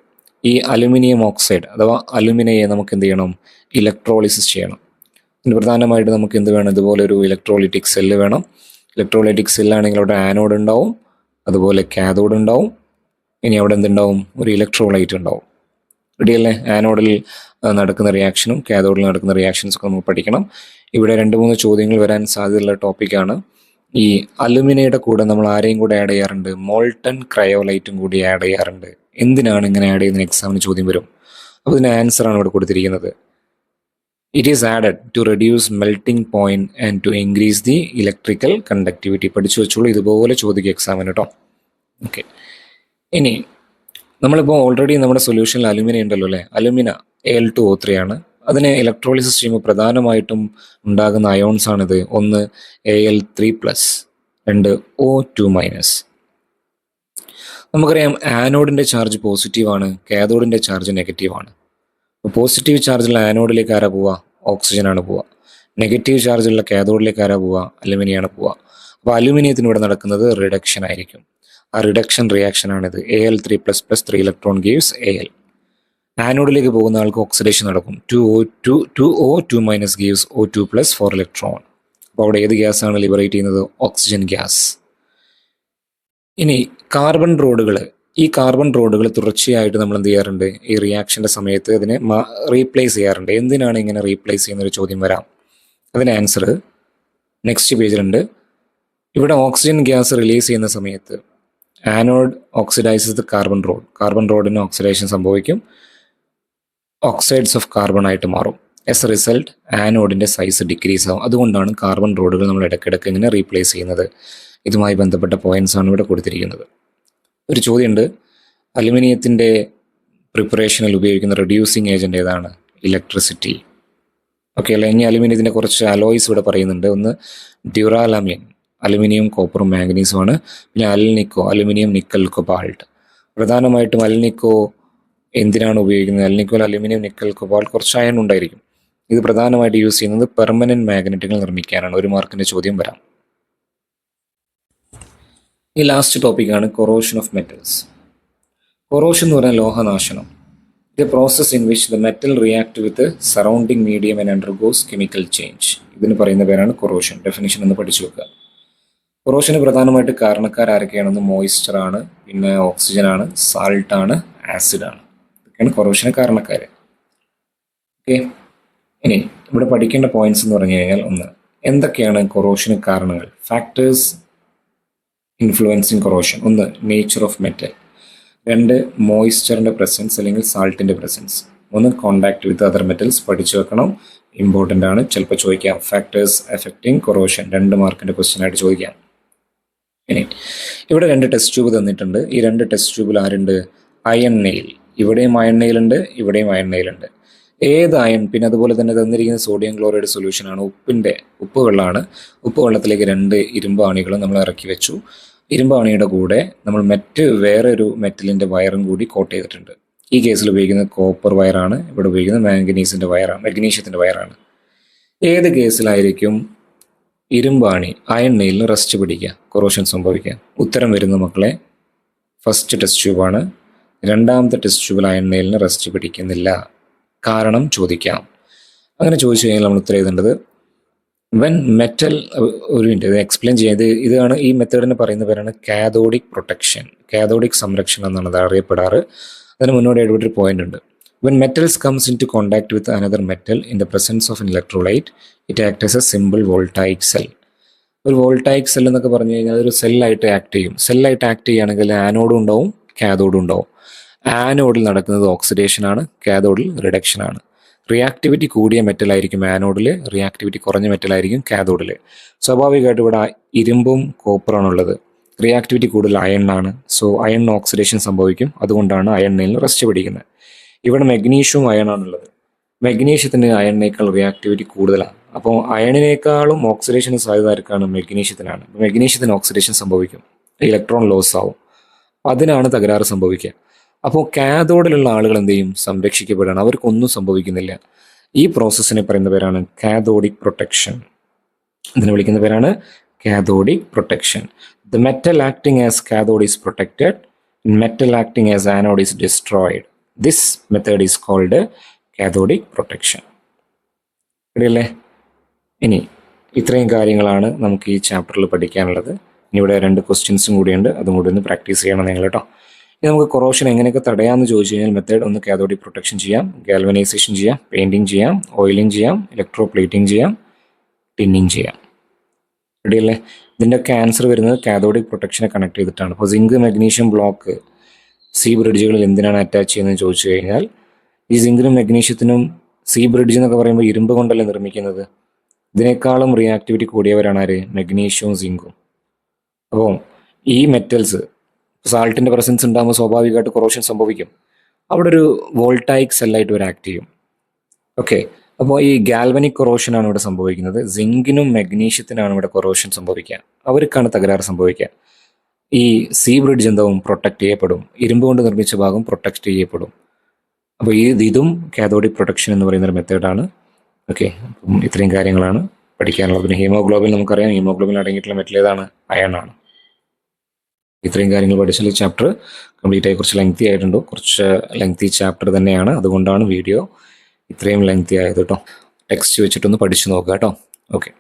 ഈ അലുമിനിയം ഓക്സൈഡ് അഥവാ അലുമിനയെ നമുക്ക് എന്ത് ചെയ്യണം? ഇലക്ട്രോളിസിസ് ചെയ്യണം. ഇതിന് പ്രധാനമായിട്ട് നമുക്ക് എന്ത് വേണം? ഇതുപോലെ ഒരു ഇലക്ട്രോളിറ്റിക് സെല്ല് വേണം. ഇലക്ട്രോലൈറ്റിക് സെല്ലാണെങ്കിൽ അവിടെ ആനോഡ് ഉണ്ടാവും, അതുപോലെ കാഥോഡ് ഉണ്ടാവും. ഇനി അവിടെ എന്തുണ്ടാവും? ഒരു ഇലക്ട്രോലൈറ്റ് ഉണ്ടാവും. റെഡിയല്ലേ? ആനോഡിൽ നടക്കുന്ന റിയാക്ഷനും കാഥോഡിൽ നടക്കുന്ന റിയാക്ഷൻസ് ഒക്കെ നമുക്ക് പഠിക്കണം. ഇവിടെ 2-3 ചോദ്യങ്ങൾ വരാൻ സാധ്യതയുള്ള ടോപ്പിക്കാണ്. ഈ അലുമിനയുടെ കൂടെ നമ്മൾ ആരെയും കൂടെ ആഡ് ചെയ്യാറുണ്ട്? മോൾട്ടൺ ക്രയോലൈറ്റും കൂടി ആഡ് ചെയ്യാറുണ്ട്. എന്തിനാണ് ഇങ്ങനെ ആഡ് ചെയ്യുന്ന? എക്സാമിന് ചോദ്യം വരും. അപ്പോൾ ഇതിന് ആൻസറാണ് ഇവിടെ കൊടുത്തിരിക്കുന്നത്. It is added to reduce melting point and to increase the electrical conductivity. പഠിച്ചു വെച്ചോളൂ, ഇതുപോലെ ചോദിക്കും എക്സാമിന് കേട്ടോ. ഓക്കെ, ഇനി നമ്മളിപ്പോൾ ഓൾറെഡി നമ്മുടെ സൊല്യൂഷനിൽ അലുമിന ഉണ്ടല്ലോ അല്ലേ? അലുമിന Al2O3 ആണ്. അതിനെ ഇലക്ട്രോളിസിസ് ചെയ്യുമ്പോൾ പ്രധാനമായിട്ടും ഉണ്ടാകുന്ന അയോൺസ് ആണിത്. ഒന്ന് Al3+, 2 O2-. നമുക്കറിയാം ആനോഡിൻ്റെ ചാർജ് പോസിറ്റീവാണ്, കാഥോഡിൻ്റെ ചാർജ് നെഗറ്റീവാണ്. അപ്പോൾ പോസിറ്റീവ് ചാർജുള്ള ആനോഡിലേക്ക് ആരാ പോവുക? ഓക്സിജനാണ് പോവുക. നെഗറ്റീവ് ചാർജുള്ള കാഥോഡിലേക്ക് ആരാ പോവുക? അലുമിനിയാണ് പോവുക. അപ്പോൾ അലുമിനിയത്തിന് ഇവിടെ നടക്കുന്നത് റിഡക്ഷൻ ആയിരിക്കും. ആ റിഡക്ഷൻ റിയാക്ഷൻ ആണിത്. Al3++ 3 electron gives Al. ആനോഡിലേക്ക് പോകുന്ന ആൾക്ക് ഓക്സിഡേഷൻ നടക്കും. 2O2- gives O2+, 4 electron. അപ്പോൾ അവിടെ ഏത് ഗ്യാസാണ് ലിബറേറ്റ് ചെയ്യുന്നത്? Oxygen gas. ഇനി കാർബൺ റോഡുകൾ, ഈ കാർബൺ റോഡുകൾ തുടർച്ചയായിട്ട് നമ്മൾ എന്ത് ചെയ്യാറുണ്ട്? ഈ റിയാക്ഷൻ്റെ സമയത്ത് അതിനെ റീപ്ലേസ് ചെയ്യാറുണ്ട്. എന്തിനാണ് ഇങ്ങനെ റീപ്ലേസ് ചെയ്യുന്നൊരു ചോദ്യം വരാം. അതിന് ആൻസർ നെക്സ്റ്റ് പേജിലുണ്ട്. ഇവിടെ ഓക്സിജൻ ഗ്യാസ് റിലീസ് ചെയ്യുന്ന സമയത്ത് anode oxidises the carbon rod. Carbon റോഡിന് ഓക്സിഡേഷൻ സംഭവിക്കും, ഓക്സൈഡ്സ് ഓഫ് കാർബൺ ആയിട്ട് മാറും. എസ് എ റിസൾട്ട് ആനോഡിൻ്റെ സൈസ് ഡിക്രീസ് ആവും. അതുകൊണ്ടാണ് കാർബൺ റോഡുകൾ നമ്മൾ ഇടയ്ക്കിടയ്ക്ക് ഇങ്ങനെ റീപ്ലേസ് ചെയ്യുന്നത്. ഇതുമായി ബന്ധപ്പെട്ട പോയിന്റ്സ് ആണ് ഇവിടെ കൊടുത്തിരിക്കുന്നത്. ഒരു ചോദ്യമുണ്ട്, അലുമിനിയത്തിൻ്റെ പ്രിപ്പറേഷനിൽ ഉപയോഗിക്കുന്ന റെഡ്യൂസിങ് ഏജൻറ്റ് ഏതാണ്? ഇലക്ട്രിസിറ്റി. ഓക്കെ അല്ലേ? ഇനി അലുമിനിയത്തിൻ്റെ കുറച്ച് അലോയ്സ് ഇവിടെ പറയുന്നുണ്ട്. ഒന്ന് ഡ്യൂറാലമിൻ, അലുമിനിയം കോപ്പറും മാംഗനീസുമാണ്. പിന്നെ അൽനിക്കോ, അലുമിനിയം നിക്കൽ കൊബാൾട്ട്. പ്രധാനമായിട്ടും അൽനിക്കോ എന്തിനാണ് ഉപയോഗിക്കുന്നത്? അൽനിക്കോയിൽ അലുമിനിയം നിക്കൽ കൊബാൾട്ട് കുറച്ച് അയൺ ഉണ്ടായിരിക്കും. ഇത് പ്രധാനമായിട്ട് യൂസ് ചെയ്യുന്നത് പെർമനന്റ് മാഗ്നറ്റുകൾ നിർമ്മിക്കാനാണ്. 1 മാർക്കിൻ്റെ ചോദ്യം വരാം. ഈ ലാസ്റ്റ് ടോപ്പിക്കാണ് കൊറോഷൻ ഓഫ് മെറ്റൽസ്. കൊറോഷൻ എന്ന് പറഞ്ഞാൽ ലോഹനാശനം. The process in which the metal react with surrounding medium and undergoes chemical change. ഇതിന് പറയുന്ന പേരാണ് കൊറോഷൻ. ഡെഫിനിഷൻ ഒന്ന് പഠിച്ചു വെക്കുക. കൊറോഷന് പ്രധാനമായിട്ട് കാരണക്കാരൊക്കെയാണെന്ന് മോയിസ്ചറാണ്, പിന്നെ ഓക്സിജനാണ്, സാൾട്ടാണ്, ആസിഡാണ്. ഇതൊക്കെയാണ് കൊറോഷന് കാരണക്കാർ. ഓക്കെ, ഇനി ഇവിടെ പഠിക്കേണ്ട പോയിന്റ്സ് എന്ന് പറഞ്ഞു കഴിഞ്ഞാൽ, ഒന്ന്, എന്തൊക്കെയാണ് കൊറോഷന് കാരണങ്ങൾ? Factors influencing corrosion. ഒന്ന്, നേച്ചർ ഓഫ് മെറ്റൽ. 2, മോയിസ്ചറിൻ്റെ പ്രസൻസ് അല്ലെങ്കിൽ സാൾട്ടിൻ്റെ presence. 3, contact with other metals. പഠിച്ചു വെക്കണം, ഇമ്പോർട്ടൻ്റ് ആണ്. ചിലപ്പോൾ ചോദിക്കാം. ഫാക്ടേഴ്സ് എഫക്റ്റിംഗ് കൊറോഷൻ 2 മാർക്കിൻ്റെ ക്വസ്റ്റ്യൻ ആയിട്ട് ചോദിക്കാം. ഇനി ഇവിടെ 2 ടെസ്റ്റ് ട്യൂബ് തന്നിട്ടുണ്ട്. ഈ 2 ടെസ്റ്റ് ട്യൂബിൽ ആരുണ്ട്? Iron nail. ഇവിടെയും അയൺ നെയിലുണ്ട്, ഇവിടെയും അയൺ നെയിലുണ്ട്. ഏത് അയൺ? പിന്നെ അതുപോലെ തന്നെ തന്നിരിക്കുന്ന സോഡിയം ക്ലോറൈഡ് സൊല്യൂഷനാണ്, ഉപ്പ് വെള്ളമാണ്. ഉപ്പ് വെള്ളത്തിലേക്ക് 2 ഇരുമ്പ് അണികൾ നമ്മൾ ഇറക്കി വെച്ചു. ഇരുമ്പ് അണിയുടെ കൂടെ നമ്മൾ വേറെ ഒരു മെറ്റലിൻ്റെ വയറും കൂടി കോട്ട് ചെയ്തിട്ടുണ്ട്. ഈ കേസിൽ ഉപയോഗിക്കുന്നത് കോപ്പർ വയറാണ്, ഇവിടെ ഉപയോഗിക്കുന്നത് മഗ്നീഷ്യത്തിൻ്റെ വയറാണ്. ഏത് കേസിലായിരിക്കും ഇരുമ്പാണി അയൺ നെയിലിന് റസ്റ്റ് പിടിക്കുക, കൊറോഷൻ സംഭവിക്കുക? ഉത്തരം വരുന്ന മക്കളെ ഫസ്റ്റ് ടെസ്റ്റ് ട്യൂബാണ്. 2ാമത്തെ ടെസ്റ്റ് ട്യൂബിൽ അയൺ നെയിലിന് റസ്റ്റ് പിടിക്കുന്നില്ല. കാരണം ചോദിക്കാം. അങ്ങനെ ചോദിച്ചു കഴിഞ്ഞാൽ നമ്മൾ ഉത്തരം എഴുതേണ്ടത് വെൻ മെറ്റൽ, ഒരു മിനിറ്റ് ഇത് എക്സ്പ്ലെയിൻ ചെയ്യാം. ഇതാണ് ഈ മെത്തേഡിന് പറയുന്ന പേരാണ് കാഥോഡിക് പ്രൊട്ടക്ഷൻ, കാഥോഡിക് സംരക്ഷണം എന്നാണ് അത് അറിയപ്പെടാറ്. അതിന് മുന്നോടിയായിട്ട് ഒരു പോയിന്റ് ഉണ്ട്. When metals comes into contact with another metal in the presence of an electrolyte it act as a simple voltaic cell. ഒരു വോൾട്ടായിക് സെൽ എന്നൊക്കെ പറഞ്ഞു കഴിഞ്ഞാൽ അതൊരു സെല്ലായിട്ട് ആക്ട് ചെയ്യും. സെല്ലായിട്ട് ആക്ട് ചെയ്യുകയാണെങ്കിൽ ആനോഡും ഉണ്ടാവും, കാഥോഡും ഉണ്ടാവും. ആനോഡിൽ നടക്കുന്നത് ഓക്സിഡേഷനാണ്, കാഥോഡിൽ റിഡക്ഷനാണ്. റിയാക്ടിവിറ്റി കൂടിയ മെറ്റലായിരിക്കും ആനോഡിൽ, റിയാക്ടിവിറ്റി കുറഞ്ഞ മെറ്റലായിരിക്കും കാഥോഡിൽ. സ്വാഭാവികമായിട്ട് ഇവിടെ ഇരുമ്പും കോപ്പറാണുള്ളത്. റിയാക്ടിവിറ്റി കൂടുതൽ അയണാണ്. സോ അയൺ ഓക്സിഡേഷൻ സംഭവിക്കും. അതുകൊണ്ടാണ് അയൺ നെയിലിന് റസ്റ്റ് പിടിക്കുന്നത്. ഇവിടെ മഗ്നീഷ്യവും അയണാണുള്ളത്. മഗ്നീഷ്യത്തിന് അയണിനേക്കാൾ റിയാക്ടിവിറ്റി കൂടുതലാണ്. അപ്പോൾ അയണിനേക്കാളും ഓക്സിഡേഷന് സാധ്യത ആർക്കാണ്? മഗ്നീഷ്യത്തിനാണ്. മഗ്നീഷ്യത്തിന് ഓക്സിഡേഷൻ സംഭവിക്കും, ഇലക്ട്രോൺ ലോസ് ആവും. അതിനാണ് തകരാറ് സംഭവിക്കുക. അപ്പോൾ കാഥോഡിലുള്ള ആളുകൾ എന്ത് ചെയ്യും? സംരക്ഷിക്കപ്പെടുകയാണ്, അവർക്കൊന്നും സംഭവിക്കുന്നില്ല. ഈ പ്രോസസ്സിനെ പറയുന്ന പേരാണ് കാഥോഡിക് പ്രൊട്ടക്ഷൻ. ഇതിനെ വിളിക്കുന്ന പേരാണ് cathodic protection. The metal acting as cathode is protected, metal acting as anode is destroyed. This method is called cathodic protection. ശരിയല്ലേ? ഇനി ഇത്രയും കാര്യങ്ങളാണ് നമുക്ക് ഈ ചാപ്റ്ററിൽ പഠിക്കാനുള്ളത്. ഇനി ഇവിടെ 2 ക്വസ്റ്റ്യൻസും കൂടിയുണ്ട്, അതും കൂടി ഒന്ന് പ്രാക്ടീസ് ചെയ്യണം നിങ്ങൾ കേട്ടോ. ഇനി നമുക്ക് കൊറോഷൻ എങ്ങനെയൊക്കെ തടയാമെന്ന് ചോദിച്ചു കഴിഞ്ഞാൽ മെത്തേഡ് ഒന്ന് കാഥോഡിക് പ്രൊട്ടക്ഷൻ ചെയ്യാം, ഗാൽവനൈസേഷൻ ചെയ്യാം, പെയിൻറ്റിങ് ചെയ്യാം, ഓയിലിംഗ് ചെയ്യാം, ഇലക്ട്രോ പ്ലേറ്റിംഗ് ചെയ്യാം, ടിന്നിങ് ചെയ്യാം. റെഡിയല്ലേ? ഇതിൻ്റെയൊക്കെ ആൻസർ വരുന്നത് കാഥോഡിക് പ്രൊട്ടക്ഷനെ കണക്ട് ചെയ്തിട്ടാണ്. അപ്പോൾ സിങ്ക് മഗ്നീഷ്യം ബ്ലോക്ക് സി ബ്രിഡ്ജുകളിൽ എന്തിനാണ് അറ്റാച്ച് ചെയ്യുന്നത് ചോദിച്ചു കഴിഞ്ഞാൽ, ഈ സിങ്കിനും മഗ്നീഷ്യത്തിനും സി ബ്രിഡ്ജ് എന്നൊക്കെ പറയുമ്പോൾ ഇരുമ്പ് കൊണ്ടല്ലേ നിർമ്മിക്കുന്നത്. ഇതിനേക്കാളും റിയാക്ടിവിറ്റി കൂടിയവരാണ് ആര്? മഗ്നീഷ്യവും സിങ്കും. അപ്പോൾ ഈ മെറ്റൽസ് സാൾട്ടിൻ്റെ പ്രസൻസ് ഉണ്ടാകുമ്പോൾ സ്വാഭാവികമായിട്ട് കൊറോഷൻ സംഭവിക്കും. അവിടെ ഒരു വോൾട്ടായിക് സെല്ലായിട്ട് ഒരു ആക്ട് ചെയ്യും. ഓക്കെ, അപ്പോൾ ഈ ഗാൽവനിക് കൊറോഷനാണ് ഇവിടെ സംഭവിക്കുന്നത്. സിങ്കിനും മഗ്നീഷ്യത്തിനാണ് ഇവിടെ കൊറോഷൻ സംഭവിക്കുക. അവർക്കാണ് തകരാറ് സംഭവിക്കുക. ഈ സി ബ്രിഡ്ജ് എന്താവും? പ്രൊട്ടക്ട് ചെയ്യപ്പെടും. ഇരുമ്പ് കൊണ്ട് നിർമ്മിച്ച ഭാഗം പ്രൊട്ടക്ട് ചെയ്യപ്പെടും. അപ്പോൾ ഇതും കാഥോഡിക് പ്രൊട്ടക്ഷൻ എന്ന് പറയുന്നൊരു മെത്തേഡാണ്. ഓക്കെ, അപ്പം ഇത്രയും കാര്യങ്ങളാണ് പഠിക്കാനുള്ളത്. പിന്നെ ഹീമോഗ്ലോബിൻ നമുക്കറിയാം, ഹീമോഗ്ലോബിൻ അടങ്ങിയിട്ടുള്ള മെറ്റൽ ഏതാണ്? അയൺ ആണ്. ഇത്രയും കാര്യങ്ങൾ പഠിച്ചാൽ ഈ ചാപ്റ്റർ കംപ്ലീറ്റ് ആയി. കുറച്ച് ലെങ്തി ആയിട്ടുണ്ട്, കുറച്ച് ലെങ്തി ചാപ്റ്റർ തന്നെയാണ്, അതുകൊണ്ടാണ് വീഡിയോ ഇത്രയും ലെങ്തി ആയത് കേട്ടോ. ടെക്സ്റ്റ് വെച്ചിട്ടൊന്ന് പഠിച്ചു നോക്കുക കേട്ടോ. ഓക്കെ.